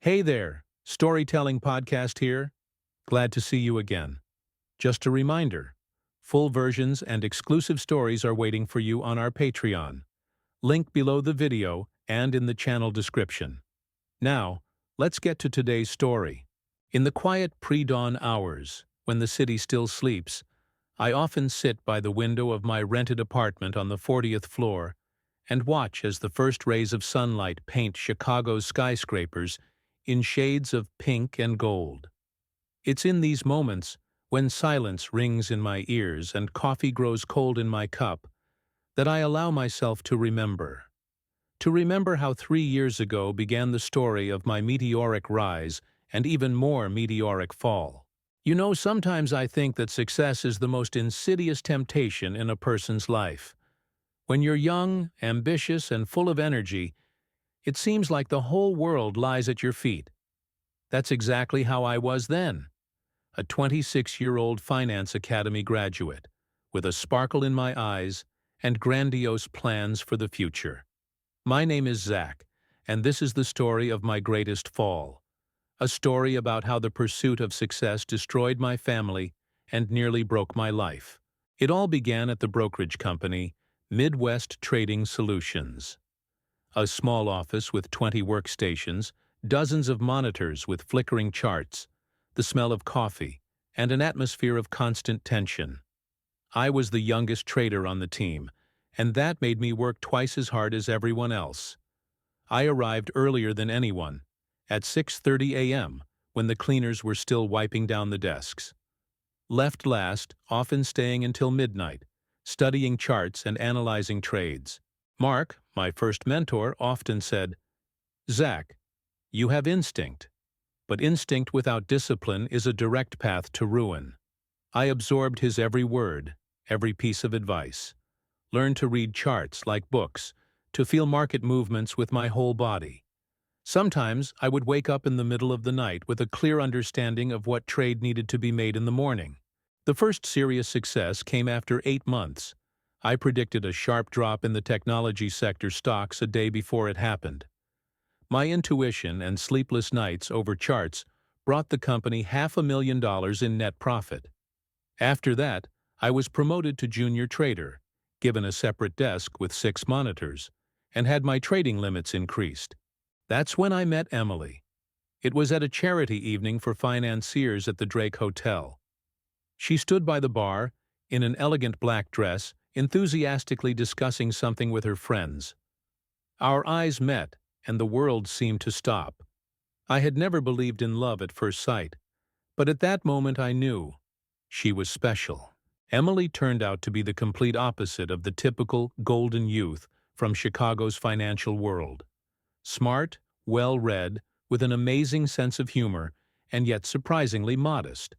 Hey there, Storytelling Podcast here. Glad to see you again. Just a reminder, full versions and exclusive stories are waiting for you on our Patreon. Link below the video and in the channel description. Now, let's get to today's story. In the quiet pre-dawn hours, when the city still sleeps, I often sit by the window of my rented apartment on the 40th floor and watch as the first rays of sunlight paint Chicago's skyscrapers in shades of pink and gold. It's in these moments, when silence rings in my ears and coffee grows cold in my cup, that I allow myself to remember. To remember how 3 years ago began the story of my meteoric rise and even more meteoric fall. You know, sometimes I think that success is the most insidious temptation in a person's life. When you're young, ambitious, and full of energy, it seems like the whole world lies at your feet. That's exactly how I was then, a 26-year-old finance academy graduate, with a sparkle in my eyes and grandiose plans for the future. My name is Zach, and this is the story of my greatest fall. A story about how the pursuit of success destroyed my family and nearly broke my life. It all began at the brokerage company, Midwest Trading Solutions. A small office with 20 workstations, dozens of monitors with flickering charts, the smell of coffee, and an atmosphere of constant tension. I was the youngest trader on the team, and that made me work twice as hard as everyone else. I arrived earlier than anyone, at 6:30 a.m., when the cleaners were still wiping down the desks. Left last, often staying until midnight, studying charts and analyzing trades. Mark, my first mentor, often said, "Zach, you have instinct, but instinct without discipline is a direct path to ruin." I absorbed his every word, every piece of advice. Learned to read charts like books, to feel market movements with my whole body. Sometimes I would wake up in the middle of the night with a clear understanding of what trade needed to be made in the morning. The first serious success came after 8 months. I predicted a sharp drop in the technology sector stocks a day before it happened. My intuition and sleepless nights over charts brought the company $500,000 in net profit. After that, I was promoted to junior trader, given a separate desk with 6 monitors, and had my trading limits increased. That's when I met Emily. It was at a charity evening for financiers at the Drake Hotel. She stood by the bar, in an elegant black dress, enthusiastically discussing something with her friends. Our eyes met, and the world seemed to stop. I had never believed in love at first sight, but at that moment I knew she was special. Emily turned out to be the complete opposite of the typical golden youth from Chicago's financial world. Smart, well-read, with an amazing sense of humor, and yet surprisingly modest.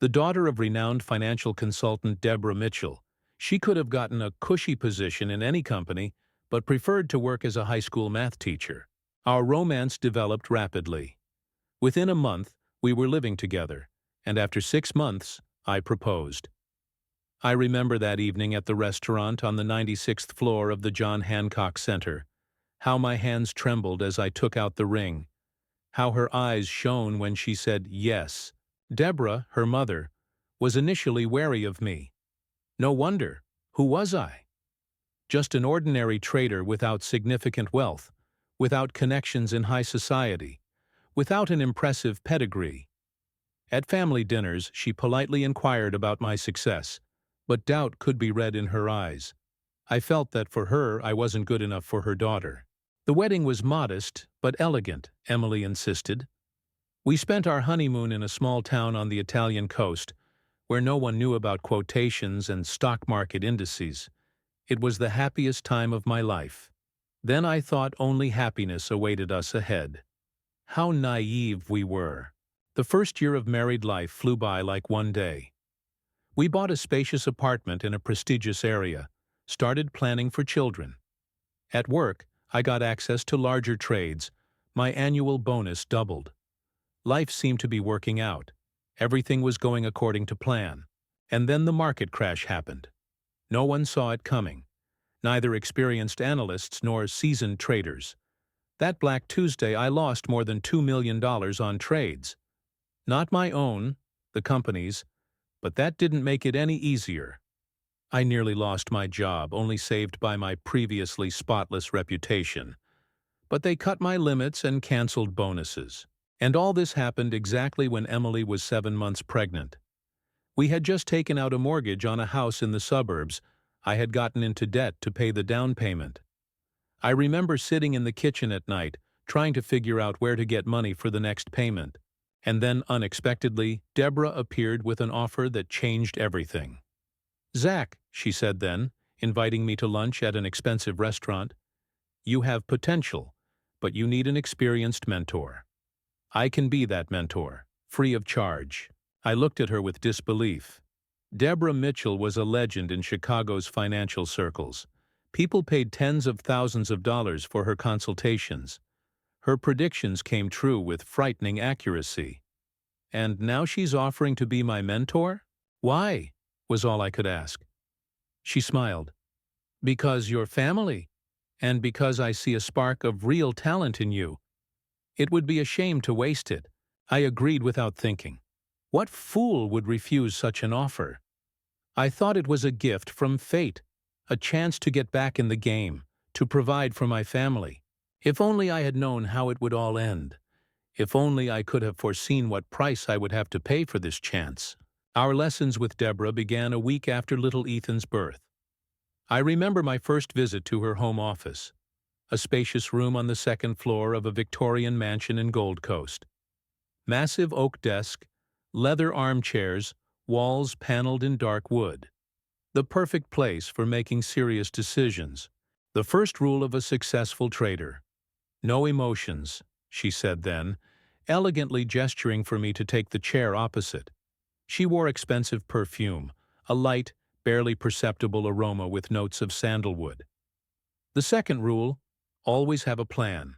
The daughter of renowned financial consultant Deborah Mitchell, she could have gotten a cushy position in any company, but preferred to work as a high school math teacher. Our romance developed rapidly. Within a month, we were living together, and after 6 months, I proposed. I remember that evening at the restaurant on the 96th floor of the John Hancock Center, how my hands trembled as I took out the ring, how her eyes shone when she said yes. Deborah, her mother, was initially wary of me. No wonder. Who was I? Just an ordinary trader without significant wealth, without connections in high society, without an impressive pedigree. At family dinners, she politely inquired about my success, but doubt could be read in her eyes. I felt that for her, I wasn't good enough for her daughter. The wedding was modest, but elegant, Emily insisted. We spent our honeymoon in a small town on the Italian coast, where no one knew about quotations and stock market indices. It was the happiest time of my life. Then I thought only happiness awaited us ahead. How naive we were. The first year of married life flew by like one day. We bought a spacious apartment in a prestigious area, started planning for children. At work, I got access to larger trades. My annual bonus doubled. Life seemed to be working out. Everything was going according to plan. And then the market crash happened. No one saw it coming. Neither experienced analysts nor seasoned traders. That Black Tuesday I lost more than $2 million on trades. Not my own, the company's, but that didn't make it any easier. I nearly lost my job, only saved by my previously spotless reputation. But they cut my limits and canceled bonuses. And all this happened exactly when Emily was 7 months pregnant. We had just taken out a mortgage on a house in the suburbs. I had gotten into debt to pay the down payment. I remember sitting in the kitchen at night, trying to figure out where to get money for the next payment. And then, unexpectedly, Deborah appeared with an offer that changed everything. "Zach," she said then, inviting me to lunch at an expensive restaurant, "you have potential, but you need an experienced mentor. I can be that mentor, free of charge." I looked at her with disbelief. Deborah Mitchell was a legend in Chicago's financial circles. People paid tens of thousands of dollars for her consultations. Her predictions came true with frightening accuracy. And now she's offering to be my mentor? Why? Was all I could ask. She smiled. "Because you're family, and because I see a spark of real talent in you. It would be a shame to waste it." I agreed without thinking. What fool would refuse such an offer? I thought it was a gift from fate, a chance to get back in the game, to provide for my family. If only I had known how it would all end. If only I could have foreseen what price I would have to pay for this chance. Our lessons with Deborah began a week after little Ethan's birth. I remember my first visit to her home office, a spacious room on the second floor of a Victorian mansion in Gold Coast. Massive oak desk, leather armchairs, walls paneled in dark wood. The perfect place for making serious decisions. The first rule of a successful trader. "No emotions," she said then, elegantly gesturing for me to take the chair opposite. She wore expensive perfume, a light, barely perceptible aroma with notes of sandalwood. The second rule, always have a plan.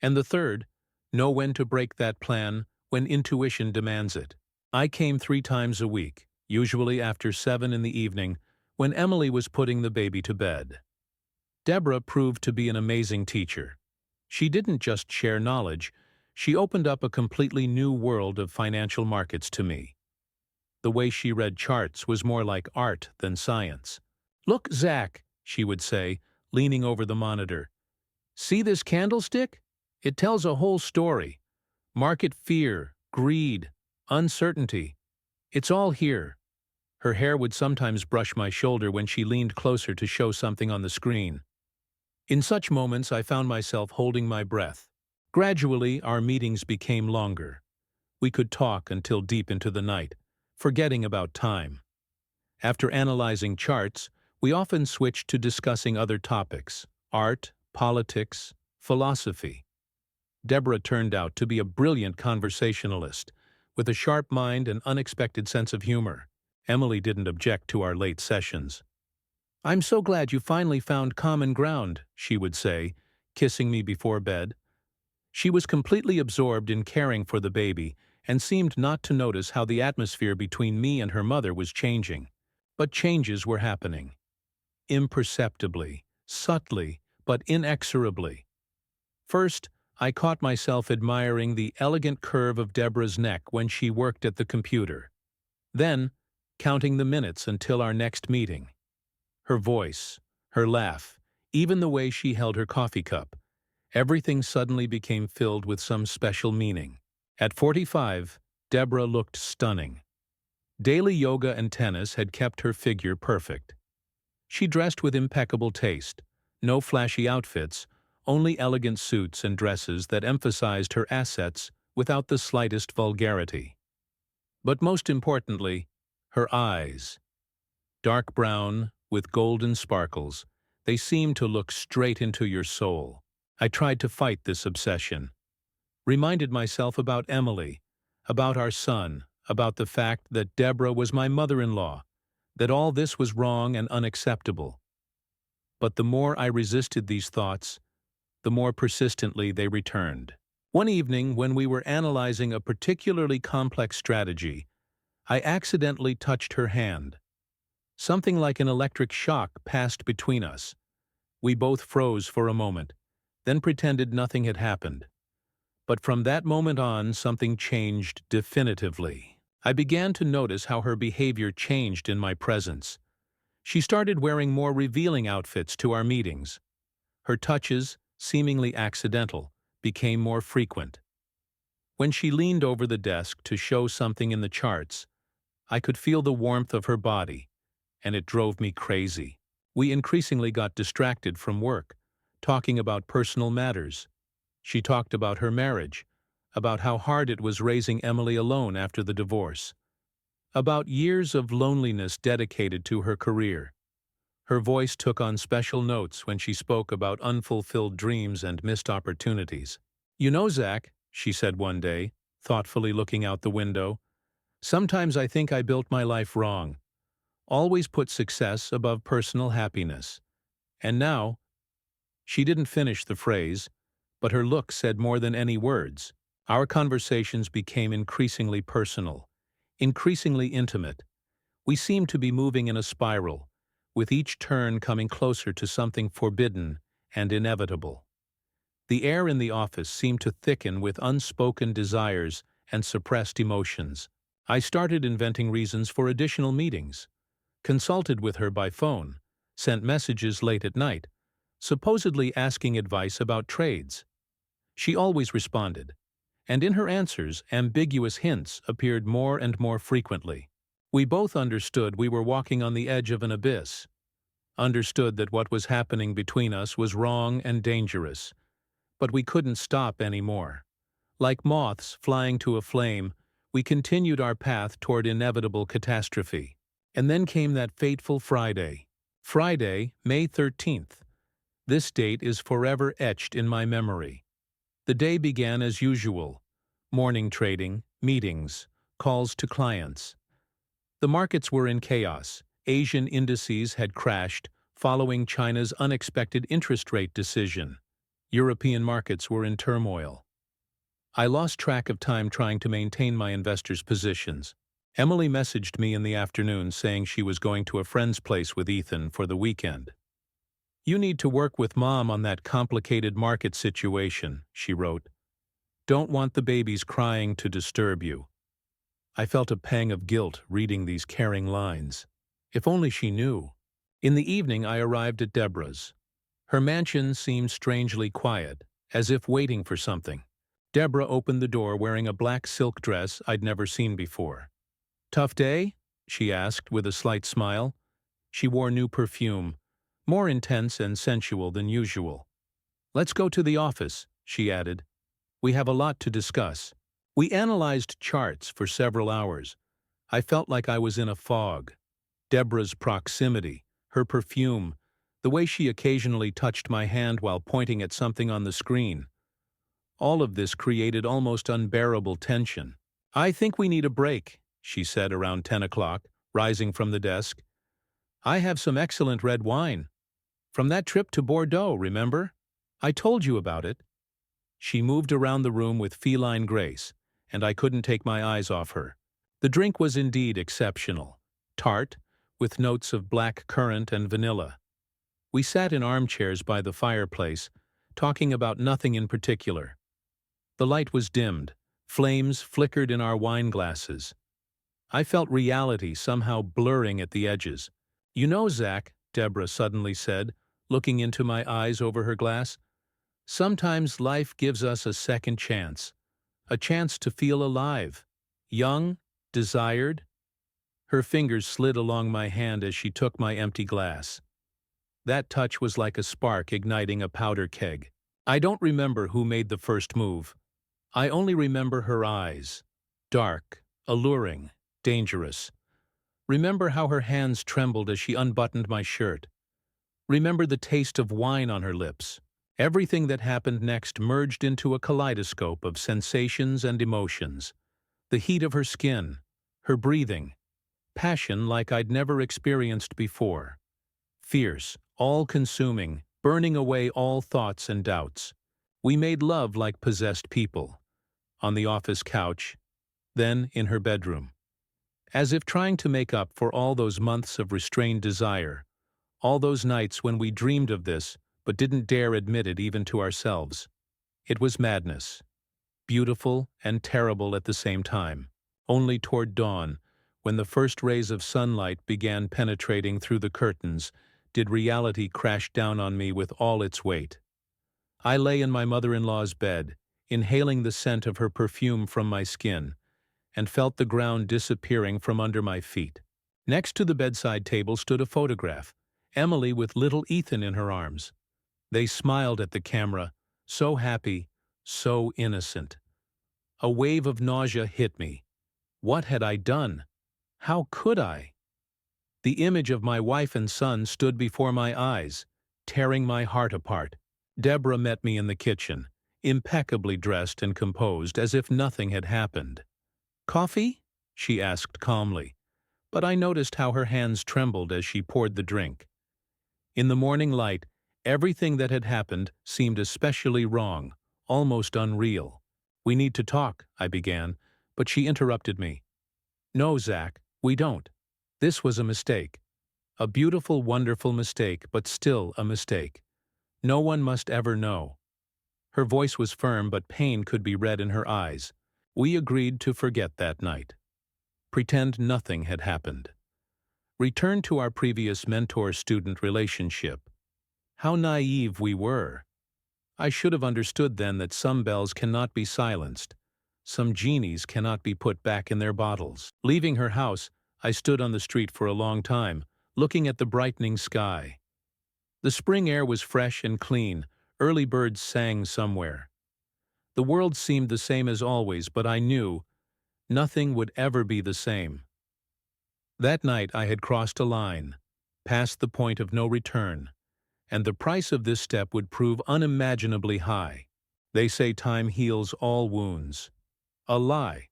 And the third, know when to break that plan when intuition demands it. I came 3 times a week, usually after 7 in the evening, when Emily was putting the baby to bed. Deborah proved to be an amazing teacher. She didn't just share knowledge, she opened up a completely new world of financial markets to me. The way she read charts was more like art than science. "Look, Zach," she would say, leaning over the monitor. "See this candlestick? It tells a whole story. Market fear, greed, uncertainty. It's all here." Her hair would sometimes brush my shoulder when she leaned closer to show something on the screen. In such moments, I found myself holding my breath. Gradually, our meetings became longer. We could talk until deep into the night, forgetting about time. After analyzing charts, we often switched to discussing other topics: art, politics, philosophy. Deborah turned out to be a brilliant conversationalist, with a sharp mind and unexpected sense of humor. Emily didn't object to our late sessions. "I'm so glad you finally found common ground," she would say, kissing me before bed. She was completely absorbed in caring for the baby and seemed not to notice how the atmosphere between me and her mother was changing. But changes were happening. Imperceptibly, subtly, but inexorably. First, I caught myself admiring the elegant curve of Deborah's neck when she worked at the computer. Then, counting the minutes until our next meeting. Her voice, her laugh, even the way she held her coffee cup. Everything suddenly became filled with some special meaning. At 45, Deborah looked stunning. Daily yoga and tennis had kept her figure perfect. She dressed with impeccable taste, no flashy outfits, only elegant suits and dresses that emphasized her assets without the slightest vulgarity. But most importantly, her eyes. Dark brown, with golden sparkles, they seemed to look straight into your soul. I tried to fight this obsession. Reminded myself about Emily, about our son, about the fact that Deborah was my mother-in-law, that all this was wrong and unacceptable. But the more I resisted these thoughts, the more persistently they returned. One evening, when we were analyzing a particularly complex strategy, I accidentally touched her hand. Something like an electric shock passed between us. We both froze for a moment, then pretended nothing had happened. But from that moment on, something changed definitively. I began to notice how her behavior changed in my presence. She started wearing more revealing outfits to our meetings. Her touches, seemingly accidental, became more frequent. When she leaned over the desk to show something in the charts, I could feel the warmth of her body, and it drove me crazy. We increasingly got distracted from work, talking about personal matters. She talked about her marriage, about how hard it was raising Emily alone after the divorce, about years of loneliness dedicated to her career. Her voice took on special notes when she spoke about unfulfilled dreams and missed opportunities. "You know, Zach," she said one day, thoughtfully looking out the window, "sometimes I think I built my life wrong. Always put success above personal happiness. And now—" She didn't finish the phrase, but her look said more than any words. Our conversations became increasingly personal, increasingly intimate. We seemed to be moving in a spiral, with each turn coming closer to something forbidden and inevitable. The air in the office seemed to thicken with unspoken desires and suppressed emotions. I started inventing reasons for additional meetings, consulted with her by phone, sent messages late at night, supposedly asking advice about trades. She always responded, and in her answers, ambiguous hints appeared more and more frequently. We both understood we were walking on the edge of an abyss, understood that what was happening between us was wrong and dangerous, but we couldn't stop anymore. Like moths flying to a flame, we continued our path toward inevitable catastrophe. And then came that fateful Friday. Friday, May 13th. This date is forever etched in my memory. The day began as usual. Morning trading, meetings, calls to clients. The markets were in chaos. Asian indices had crashed following China's unexpected interest rate decision. European markets were in turmoil. I lost track of time trying to maintain my investors' positions. Emily messaged me in the afternoon saying she was going to a friend's place with Ethan for the weekend. "You need to work with Mom on that complicated market situation," she wrote. "Don't want the babies crying to disturb you." I felt a pang of guilt reading these caring lines. If only she knew. In the evening I arrived at Deborah's. Her mansion seemed strangely quiet, as if waiting for something. Deborah opened the door wearing a black silk dress I'd never seen before. "Tough day?" she asked with a slight smile. She wore new perfume, more intense and sensual than usual. "Let's go to the office," she added. "We have a lot to discuss." We analyzed charts for several hours. I felt like I was in a fog. Deborah's proximity, her perfume, the way she occasionally touched my hand while pointing at something on the screen. All of this created almost unbearable tension. "I think we need a break," she said around 10 o'clock, rising from the desk. "I have some excellent red wine. From that trip to Bordeaux, remember? I told you about it." She moved around the room with feline grace, and I couldn't take my eyes off her. The drink was indeed exceptional. Tart, with notes of black currant and vanilla. We sat in armchairs by the fireplace, talking about nothing in particular. The light was dimmed. Flames flickered in our wine glasses. I felt reality somehow blurring at the edges. "You know, Zach," Deborah suddenly said, looking into my eyes over her glass, "sometimes life gives us a second chance. A chance to feel alive. Young, desired." Her fingers slid along my hand as she took my empty glass. That touch was like a spark igniting a powder keg. I don't remember who made the first move. I only remember her eyes. Dark, alluring, dangerous. Remember how her hands trembled as she unbuttoned my shirt. Remember the taste of wine on her lips. Everything that happened next merged into a kaleidoscope of sensations and emotions. The heat of her skin, her breathing, passion like I'd never experienced before. Fierce, all-consuming, burning away all thoughts and doubts. We made love like possessed people. On the office couch, then in her bedroom. As if trying to make up for all those months of restrained desire, all those nights when we dreamed of this but didn't dare admit it even to ourselves. It was madness, beautiful and terrible at the same time. Only toward dawn, when the first rays of sunlight began penetrating through the curtains, did reality crash down on me with all its weight. I lay in my mother-in-law's bed, inhaling the scent of her perfume from my skin, and felt the ground disappearing from under my feet. Next to the bedside table stood a photograph, Emily with little Ethan in her arms. They smiled at the camera, so happy, so innocent. A wave of nausea hit me. What had I done? How could I? The image of my wife and son stood before my eyes, tearing my heart apart. Deborah met me in the kitchen, impeccably dressed and composed as if nothing had happened. "Coffee?" she asked calmly, but I noticed how her hands trembled as she poured the drink. In the morning light, everything that had happened seemed especially wrong, almost unreal. "We need to talk," I began, but she interrupted me. "No, Zach, we don't. This was a mistake. A beautiful, wonderful mistake, but still a mistake. No one must ever know." Her voice was firm, but pain could be read in her eyes. We agreed to forget that night. Pretend nothing had happened. Return to our previous mentor-student relationship. How naive we were. I should have understood then that some bells cannot be silenced. Some genies cannot be put back in their bottles. Leaving her house, I stood on the street for a long time, looking at the brightening sky. The spring air was fresh and clean, early birds sang somewhere. The world seemed the same as always, but I knew nothing would ever be the same. That night I had crossed a line, past the point of no return, and the price of this step would prove unimaginably high. They say time heals all wounds. A lie.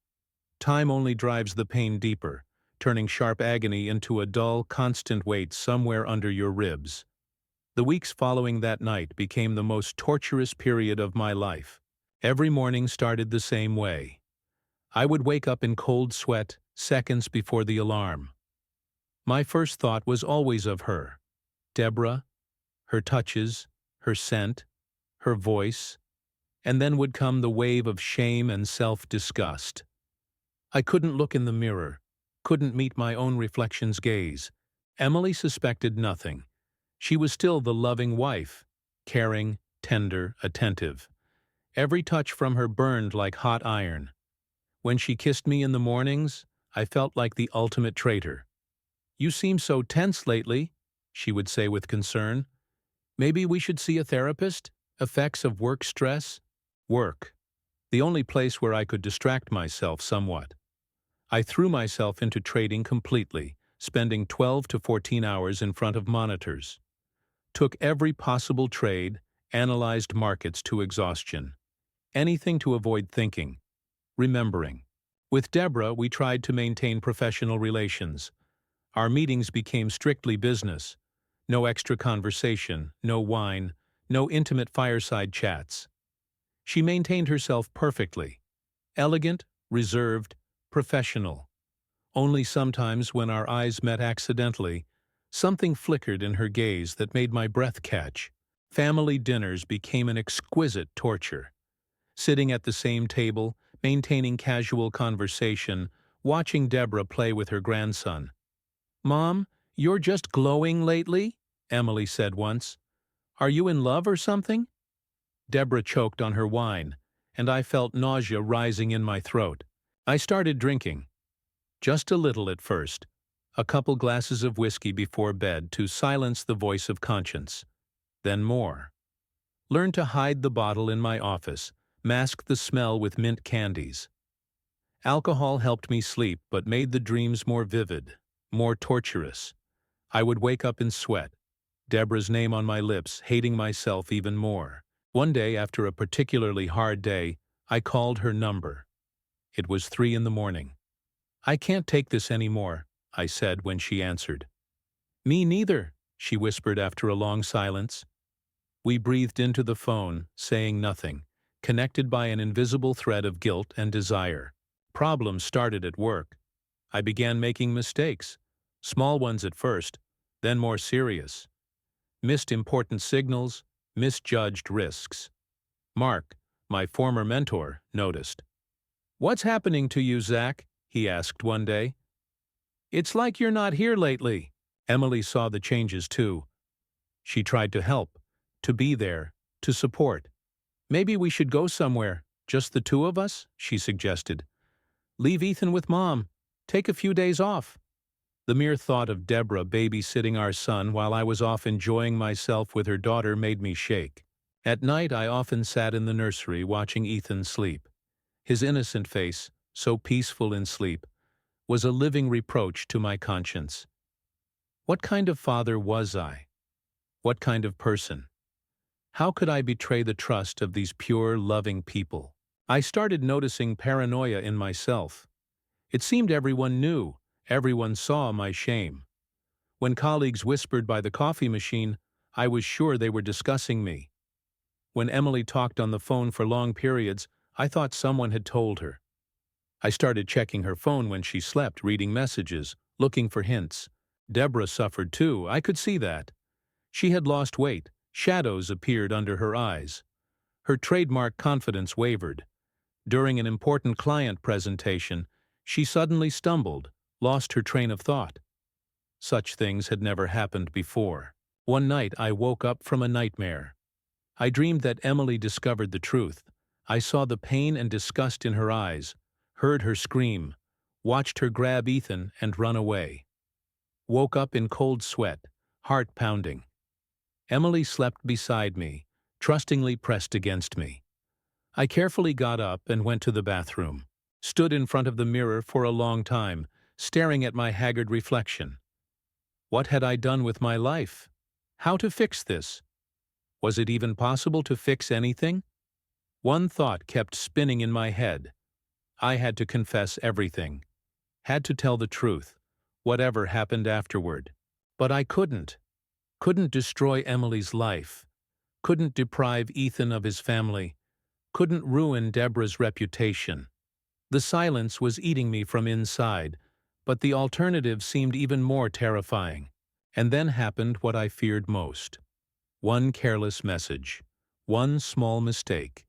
Time only drives the pain deeper, turning sharp agony into a dull, constant weight somewhere under your ribs. The weeks following that night became the most torturous period of my life. Every morning started the same way. I would wake up in cold sweat seconds before the alarm. My first thought was always of her. Deborah, her touches, her scent, her voice, and then would come the wave of shame and self-disgust. I couldn't look in the mirror, couldn't meet my own reflection's gaze. Emily suspected nothing. She was still the loving wife, caring, tender, attentive. Every touch from her burned like hot iron. When she kissed me in the mornings, I felt like the ultimate traitor. "You seem so tense lately," she would say with concern. "Maybe we should see a therapist? Effects of work stress?" Work. The only place where I could distract myself somewhat. I threw myself into trading completely, spending 12 to 14 hours in front of monitors. Took every possible trade, analyzed markets to exhaustion. Anything to avoid thinking, remembering. With Deborah, we tried to maintain professional relations. Our meetings became strictly business. No extra conversation, no wine, no intimate fireside chats. She maintained herself perfectly. Elegant, reserved, professional. Only sometimes when our eyes met accidentally, something flickered in her gaze that made my breath catch. Family dinners became an exquisite torture. Sitting at the same table, maintaining casual conversation, watching Deborah play with her grandson. "Mom, you're just glowing lately," Emily said once. "Are you in love or something?" Deborah choked on her wine, and I felt nausea rising in my throat. I started drinking. Just a little at first. A couple glasses of whiskey before bed to silence the voice of conscience. Then more. Learned to hide the bottle in my office, mask the smell with mint candies. Alcohol helped me sleep but made the dreams more vivid, more torturous. I would wake up in sweat, Deborah's name on my lips, hating myself even more. One day, after a particularly hard day, I called her number. It was 3 in the morning. "I can't take this anymore," I said when she answered. "Me neither," she whispered after a long silence. We breathed into the phone, saying nothing, connected by an invisible thread of guilt and desire. Problems started at work. I began making mistakes, small ones at first, then more serious. Missed important signals, misjudged risks. Mark, my former mentor, noticed. "What's happening to you, Zach?" he asked one day. "It's like you're not here lately." Emily saw the changes too. She tried to help, to be there, to support. "Maybe we should go somewhere, just the two of us," she suggested. "Leave Ethan with Mom. Take a few days off." The mere thought of Deborah babysitting our son while I was off enjoying myself with her daughter made me shake. At night I often sat in the nursery watching Ethan sleep. His innocent face, so peaceful in sleep, was a living reproach to my conscience. What kind of father was I? What kind of person? How could I betray the trust of these pure, loving people? I started noticing paranoia in myself. It seemed everyone knew, everyone saw my shame. When colleagues whispered by the coffee machine, I was sure they were discussing me. When Emily talked on the phone for long periods, I thought someone had told her. I started checking her phone when she slept, reading messages, looking for hints. Deborah suffered too, I could see that. She had lost weight, shadows appeared under her eyes. Her trademark confidence wavered. During an important client presentation, she suddenly stumbled, lost her train of thought. Such things had never happened before. One night I woke up from a nightmare. I dreamed that Emily discovered the truth. I saw the pain and disgust in her eyes, heard her scream, watched her grab Ethan and run away. Woke up in cold sweat, heart pounding. Emily slept beside me, trustingly pressed against me. I carefully got up and went to the bathroom, stood in front of the mirror for a long time, staring at my haggard reflection. What had I done with my life? How to fix this? Was it even possible to fix anything? One thought kept spinning in my head. I had to confess everything. Had to tell the truth, whatever happened afterward. But I couldn't. Couldn't destroy Emily's life. Couldn't deprive Ethan of his family. Couldn't ruin Deborah's reputation. The silence was eating me from inside, but the alternative seemed even more terrifying. And then happened what I feared most. One careless message, one small mistake,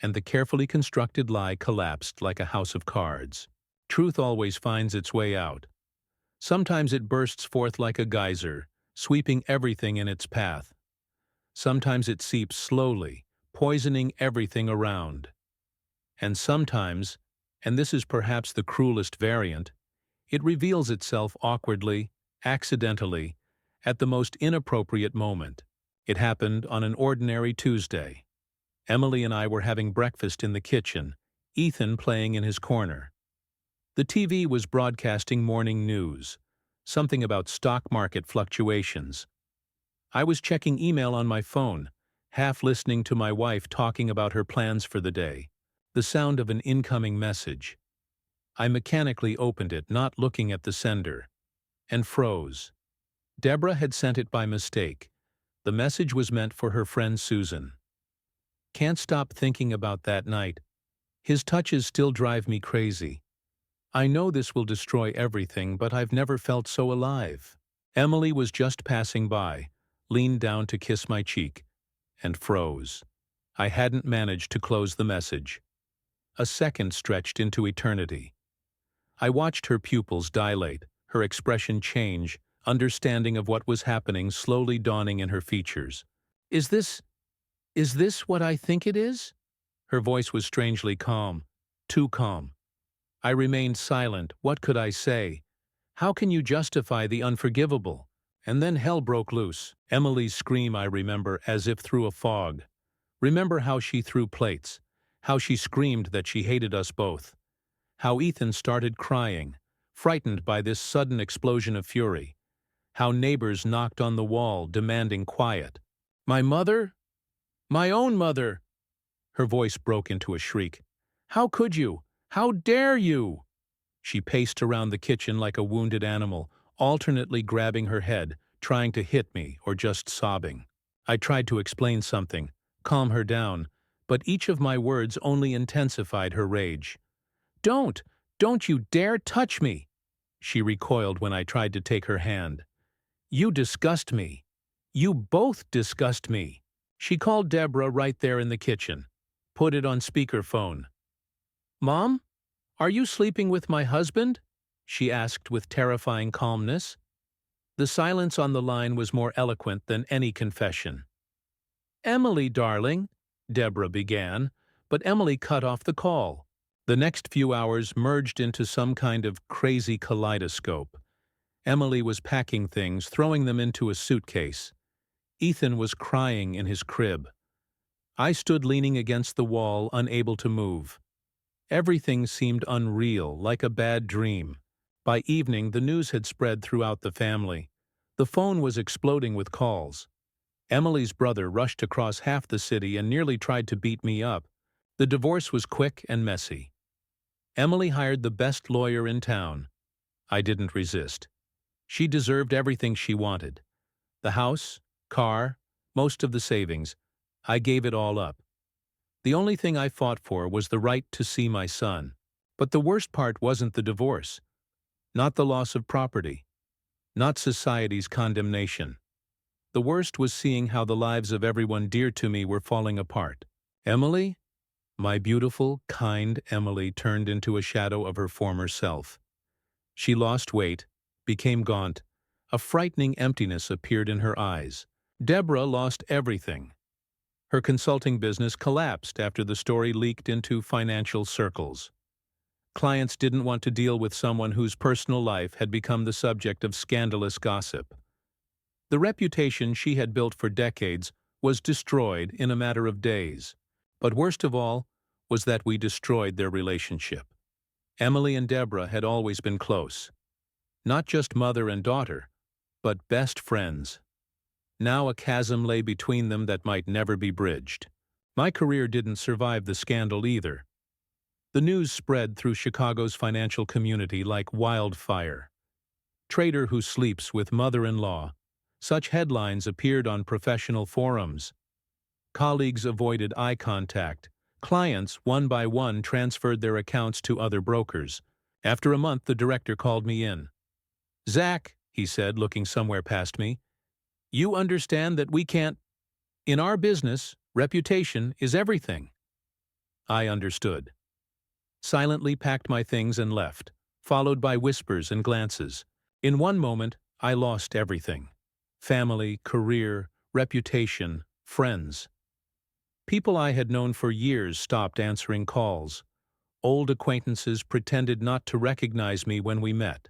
and the carefully constructed lie collapsed like a house of cards. Truth always finds its way out. Sometimes it bursts forth like a geyser, sweeping everything in its path. Sometimes it seeps slowly, poisoning everything around. And sometimes, and this is perhaps the cruelest variant, it reveals itself awkwardly, accidentally, at the most inappropriate moment. It happened on an ordinary Tuesday. Emily and I were having breakfast in the kitchen, Ethan playing in his corner. The TV was broadcasting morning news, something about stock market fluctuations. I was checking email on my phone, half listening to my wife talking about her plans for the day, the sound of an incoming message. I mechanically opened it, not looking at the sender, and froze. Deborah had sent it by mistake. The message was meant for her friend Susan. Can't stop thinking about that night. His touches still drive me crazy. I know this will destroy everything, but I've never felt so alive. Emily was just passing by, leaned down to kiss my cheek, and froze. I hadn't managed to close the message. A second stretched into eternity. I watched her pupils dilate, her expression change, understanding of what was happening slowly dawning in her features. Is this what I think it is?" Her voice was strangely calm, too calm. I remained silent. What could I say? How can you justify the unforgivable? And then hell broke loose. Emily's scream I remember as if through a fog. Remember how she threw plates, how she screamed that she hated us both, how Ethan started crying, frightened by this sudden explosion of fury, how neighbors knocked on the wall demanding quiet. My mother? My own mother! Her voice broke into a shriek. How could you? How dare you? She paced around the kitchen like a wounded animal, alternately grabbing her head, trying to hit me or just sobbing. I tried to explain something, calm her down, but each of my words only intensified her rage. Don't you dare touch me! She recoiled when I tried to take her hand. You disgust me. You both disgust me. She called Deborah right there in the kitchen, put it on speakerphone. "Mom, are you sleeping with my husband?" she asked with terrifying calmness. The silence on the line was more eloquent than any confession. "Emily, darling," Deborah began, but Emily cut off the call. The next few hours merged into some kind of crazy kaleidoscope. Emily was packing things, throwing them into a suitcase. Ethan was crying in his crib. I stood leaning against the wall, unable to move. Everything seemed unreal, like a bad dream. By evening, the news had spread throughout the family. The phone was exploding with calls. Emily's brother rushed across half the city and nearly tried to beat me up. The divorce was quick and messy. Emily hired the best lawyer in town. I didn't resist. She deserved everything she wanted. The house, car, most of the savings. I gave it all up. The only thing I fought for was the right to see my son. But the worst part wasn't the divorce, not the loss of property, not society's condemnation. The worst was seeing how the lives of everyone dear to me were falling apart. Emily, my beautiful, kind Emily, turned into a shadow of her former self. She lost weight, became gaunt. A frightening emptiness appeared in her eyes. Deborah lost everything. Her consulting business collapsed after the story leaked into financial circles. Clients didn't want to deal with someone whose personal life had become the subject of scandalous gossip. The reputation she had built for decades was destroyed in a matter of days. But worst of all was that we destroyed their relationship. Emily and Deborah had always been close. Not just mother and daughter, but best friends. Now a chasm lay between them that might never be bridged. My career didn't survive the scandal either. The news spread through Chicago's financial community like wildfire. Trader who sleeps with mother-in-law. Such headlines appeared on professional forums. Colleagues avoided eye contact. Clients, one by one, transferred their accounts to other brokers. After a month, the director called me in. "Zach," he said, looking somewhere past me, "you understand that we can't. In our business, reputation is everything." I understood. Silently packed my things and left, followed by whispers and glances. In one moment, I lost everything. Family, career, reputation, friends. People I had known for years stopped answering calls. Old acquaintances pretended not to recognize me when we met.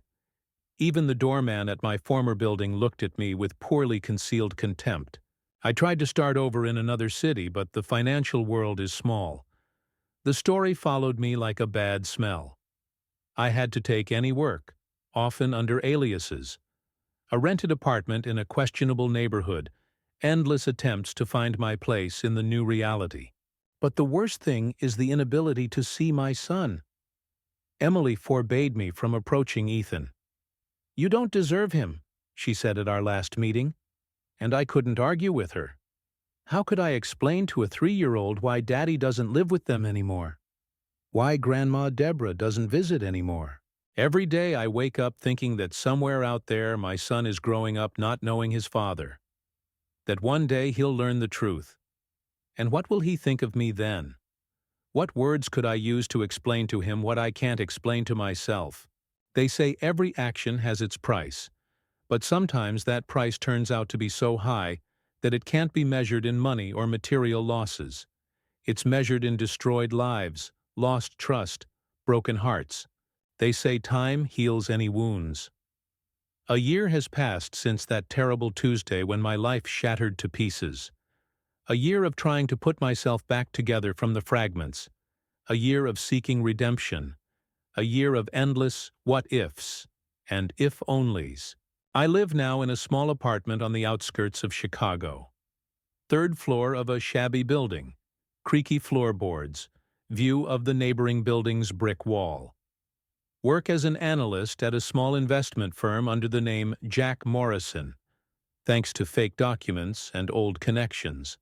Even the doorman at my former building looked at me with poorly concealed contempt. I tried to start over in another city, but the financial world is small. The story followed me like a bad smell. I had to take any work, often under aliases. A rented apartment in a questionable neighborhood, endless attempts to find my place in the new reality. But the worst thing is the inability to see my son. Emily forbade me from approaching Ethan. "You don't deserve him," she said at our last meeting, and I couldn't argue with her. How could I explain to a 3-year-old why Daddy doesn't live with them anymore? Why Grandma Deborah doesn't visit anymore? Every day I wake up thinking that somewhere out there my son is growing up not knowing his father. That one day he'll learn the truth. And what will he think of me then? What words could I use to explain to him what I can't explain to myself? They say every action has its price, but sometimes that price turns out to be so high that it can't be measured in money or material losses. It's measured in destroyed lives, lost trust, broken hearts. They say time heals any wounds. A year has passed since that terrible Tuesday when my life shattered to pieces. A year of trying to put myself back together from the fragments. A year of seeking redemption. A year of endless what-ifs and if-onlys. I live now in a small apartment on the outskirts of Chicago. 3rd floor of a shabby building. Creaky floorboards. View of the neighboring building's brick wall. Work as an analyst at a small investment firm under the name Jack Morrison, thanks to fake documents and old connections.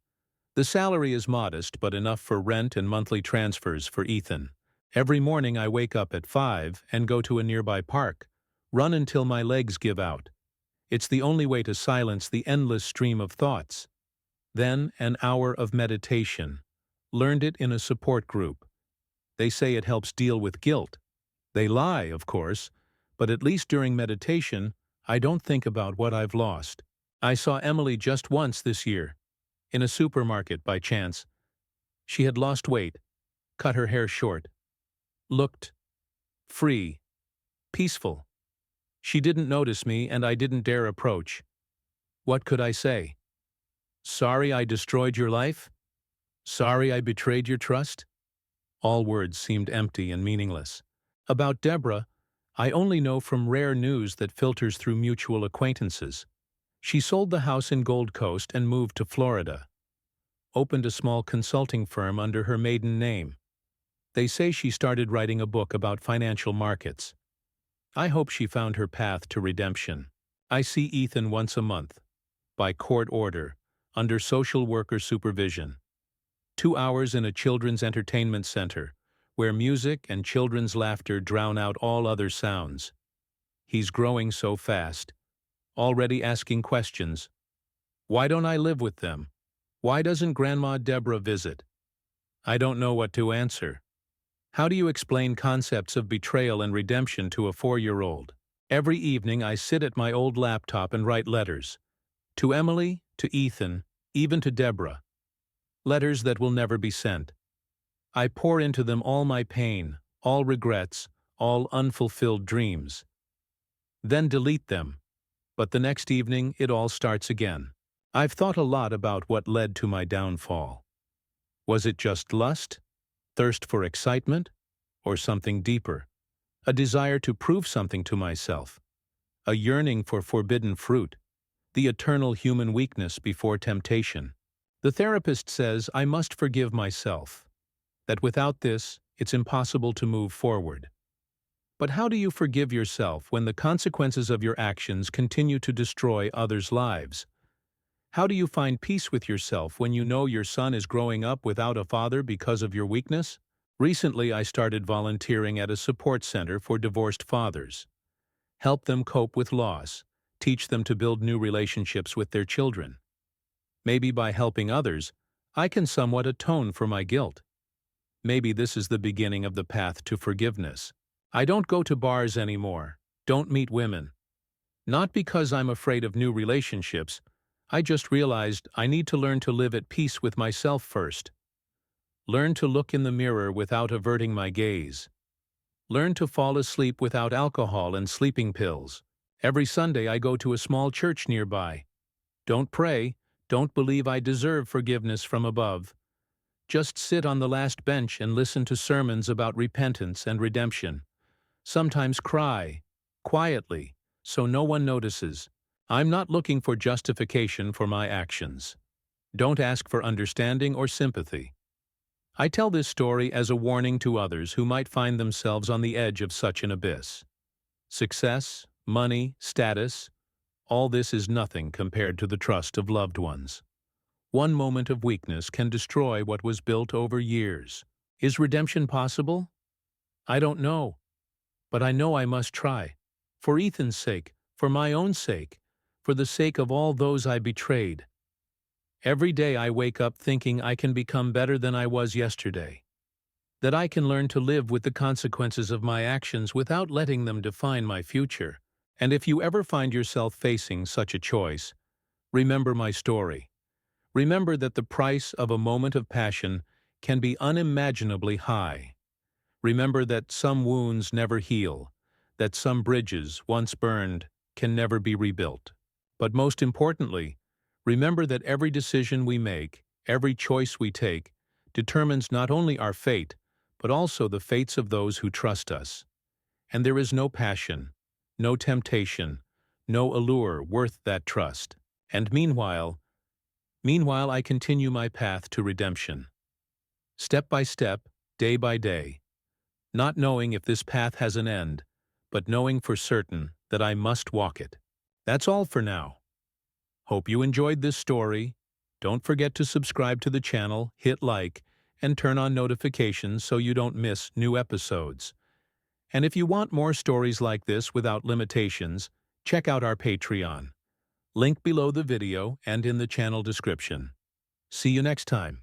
The salary is modest, but enough for rent and monthly transfers for Ethan. Every morning I wake up at 5 and go to a nearby park, run until my legs give out. It's the only way to silence the endless stream of thoughts. Then an hour of meditation. Learned it in a support group. They say it helps deal with guilt. They lie, of course, but at least during meditation, I don't think about what I've lost. I saw Emily just once this year, in a supermarket by chance. She had lost weight, cut her hair short, looked free, peaceful. She didn't notice me and I didn't dare approach. What could I say? Sorry I destroyed your life? Sorry I betrayed your trust? All words seemed empty and meaningless. About Deborah, I only know from rare news that filters through mutual acquaintances. She sold the house in Gold Coast and moved to Florida. Opened a small consulting firm under her maiden name. They say she started writing a book about financial markets. I hope she found her path to redemption. I see Ethan once a month, by court order, under social worker supervision. 2 hours in a children's entertainment center, where music and children's laughter drown out all other sounds. He's growing so fast, already asking questions. Why don't I live with them? Why doesn't Grandma Deborah visit? I don't know what to answer. How do you explain concepts of betrayal and redemption to a 4-year-old? Every evening I sit at my old laptop and write letters. To Emily, to Ethan, even to Deborah. Letters that will never be sent. I pour into them all my pain, all regrets, all unfulfilled dreams. Then delete them. But the next evening it all starts again. I've thought a lot about what led to my downfall. Was it just lust? Thirst for excitement? Or something deeper? A desire to prove something to myself? A yearning for forbidden fruit? The eternal human weakness before temptation? The therapist says I must forgive myself. That without this, it's impossible to move forward. But how do you forgive yourself when the consequences of your actions continue to destroy others' lives? How do you find peace with yourself when you know your son is growing up without a father because of your weakness? Recently, I started volunteering at a support center for divorced fathers. Help them cope with loss, teach them to build new relationships with their children. Maybe by helping others, I can somewhat atone for my guilt. Maybe this is the beginning of the path to forgiveness. I don't go to bars anymore, don't meet women. Not because I'm afraid of new relationships, I just realized I need to learn to live at peace with myself first. Learn to look in the mirror without averting my gaze. Learn to fall asleep without alcohol and sleeping pills. Every Sunday I go to a small church nearby. Don't pray, don't believe I deserve forgiveness from above. Just sit on the last bench and listen to sermons about repentance and redemption. Sometimes cry, quietly, so no one notices. I'm not looking for justification for my actions. Don't ask for understanding or sympathy. I tell this story as a warning to others who might find themselves on the edge of such an abyss. Success, money, status, all this is nothing compared to the trust of loved ones. One moment of weakness can destroy what was built over years. Is redemption possible? I don't know. But I know I must try. For Ethan's sake, for my own sake, for the sake of all those I betrayed. Every day I wake up thinking I can become better than I was yesterday. That I can learn to live with the consequences of my actions without letting them define my future. And if you ever find yourself facing such a choice, remember my story. Remember that the price of a moment of passion can be unimaginably high. Remember that some wounds never heal, that some bridges, once burned, can never be rebuilt. But most importantly, remember that every decision we make, every choice we take, determines not only our fate, but also the fates of those who trust us. And there is no passion, no temptation, no allure worth that trust. And meanwhile, I continue my path to redemption. Step by step, day by day, not knowing if this path has an end, but knowing for certain that I must walk it. That's all for now. Hope you enjoyed this story. Don't forget to subscribe to the channel, hit like, and turn on notifications so you don't miss new episodes. And if you want more stories like this without limitations, check out our Patreon. Link below the video and in the channel description. See you next time.